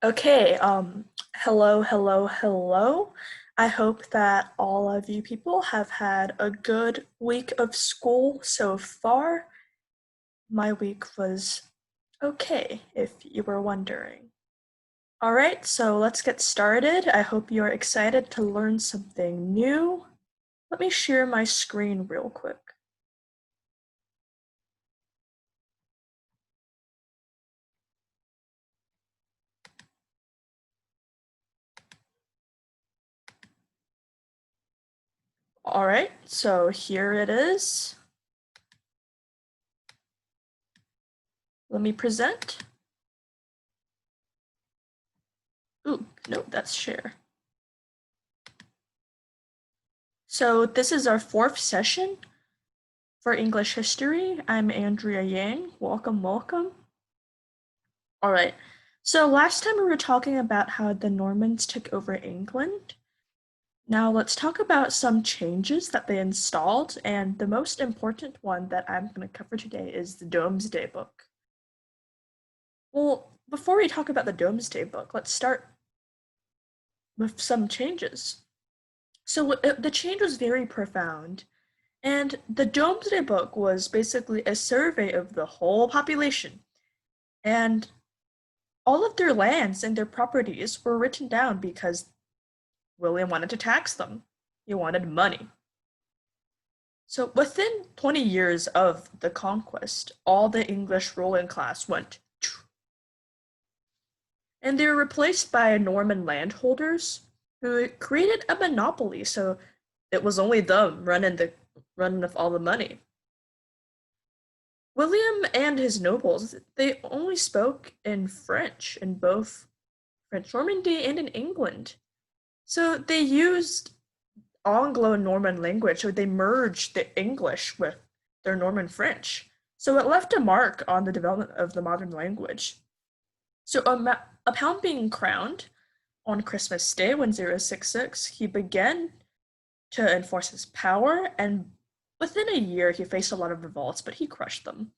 Okay, hello. I hope that all of you people have had a good week of school so far. My week was okay, if you were wondering. All right, so let's get started. I hope you're excited to learn something new. Let me share my screen real quick. All right, so here it is. Let me present. Ooh, no, that's share. So this is our fourth session for English history. I'm Andrea Yang. Welcome. All right. So last time we were talking about how the Normans took over England. Now let's talk about some changes that they installed, and the most important one that I'm going to cover today is the Domesday Book. Well, before we talk about the Domesday Book, let's start with some changes. So the change was very profound. And the Domesday Book was basically a survey of the whole population. And all of their lands and their properties were written down because William wanted to tax them. He wanted money. So within 20 years of the conquest, all the English ruling class went, and they were replaced by Norman landholders who created a monopoly. So it was only them running with all the money. William and his nobles, they only spoke in French in both French Normandy and in England. So they used Anglo-Norman language, so they merged the English with their Norman French. So it left a mark on the development of the modern language. So upon being crowned on Christmas Day 1066, he began to enforce his power, and within a year he faced a lot of revolts, but he crushed them.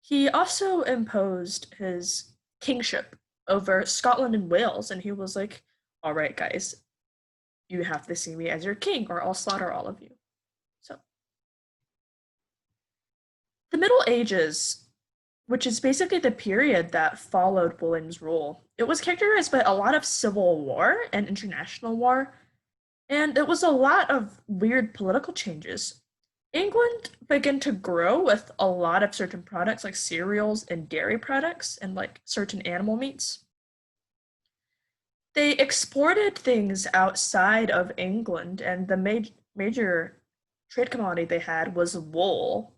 He also imposed his kingship over Scotland and Wales, and he was like, all right, guys, you have to see me as your king, or I'll slaughter all of you. So, the Middle Ages, which is basically the period that followed William's rule, it was characterized by a lot of civil war and international war, and it was a lot of weird political changes. England began to grow with a lot of certain products like cereals and dairy products and like certain animal meats. They exported things outside of England, and the major trade commodity they had was wool.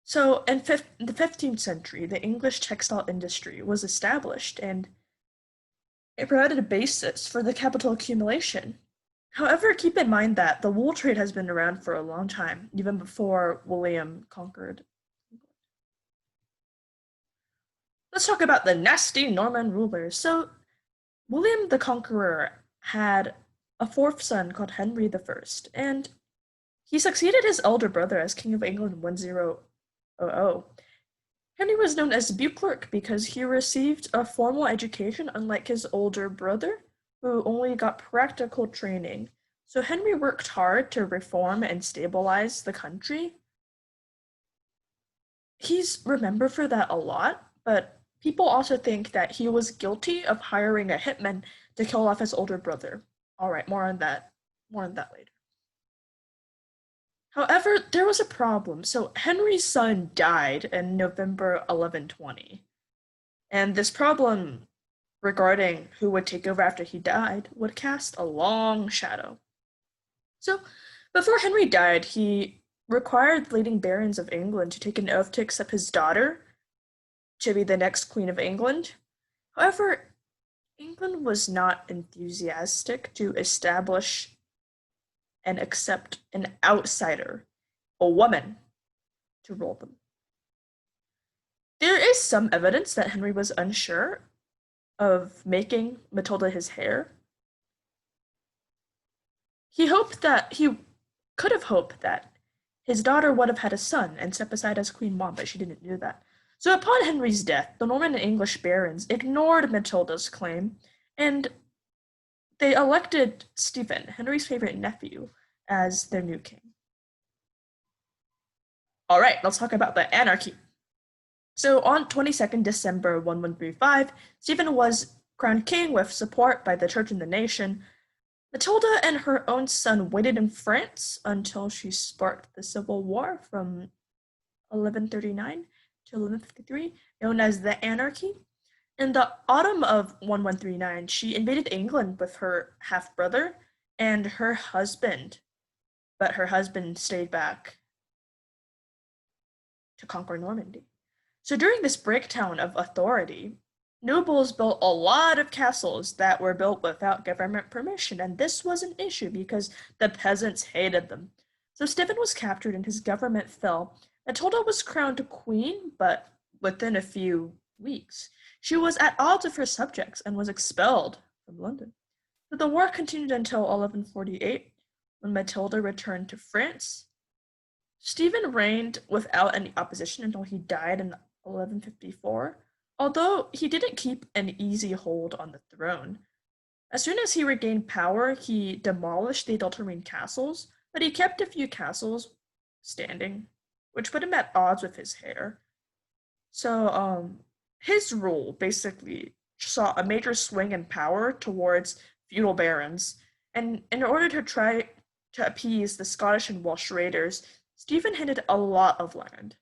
So, in the 15th century, the English textile industry was established, and it provided a basis for the capital accumulation. However, keep in mind that the wool trade has been around for a long time, even before William conquered. Let's talk about the nasty Norman rulers. So, William the Conqueror had a fourth son called Henry the First, and he succeeded his elder brother as King of England in 1000. Henry was known as Beauclerk because he received a formal education, unlike his older brother, who only got practical training. So Henry worked hard to reform and stabilize the country. He's remembered for that a lot, but people also think that he was guilty of hiring a hitman to kill off his older brother. All right, more on that. More on that later. However, there was a problem. So Henry's son died in November 1120. And this problem regarding who would take over after he died would cast a long shadow. So, before Henry died, he required the leading barons of England to take an oath to accept his daughter to be the next Queen of England. However, England was not enthusiastic to establish and accept an outsider, a woman, to rule them. There is some evidence that Henry was unsure of making Matilda his heir. He could have hoped that his daughter would have had a son and step aside as Queen Mom, but she didn't do that. So upon Henry's death, the Norman and English barons ignored Matilda's claim, and they elected Stephen, Henry's favorite nephew, as their new king. All right, let's talk about the anarchy. So on 22nd December 1135, Stephen was crowned king with support by the church and the nation. Matilda and her own son waited in France until she sparked the Civil War from 1139 to 1153, known as the Anarchy. In the autumn of 1139, she invaded England with her half brother and her husband, but her husband stayed back to conquer Normandy. So during this breakdown of authority, nobles built a lot of castles that were built without government permission, and this was an issue because the peasants hated them. So Stephen was captured and his government fell. Matilda was crowned queen, but within a few weeks, she was at odds with her subjects and was expelled from London. So the war continued until 1148, when Matilda returned to France. Stephen reigned without any opposition until he died in 1154, although he didn't keep an easy hold on the throne. As soon as he regained power, he demolished the Adulterine castles, but he kept a few castles standing, which put him at odds with his heir. So, his rule basically saw a major swing in power towards feudal barons, and in order to try to appease the Scottish and Welsh raiders, Stephen handed a lot of land.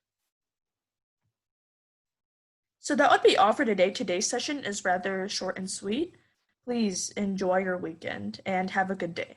So that would be all for today. Today's session is rather short and sweet. Please enjoy your weekend and have a good day.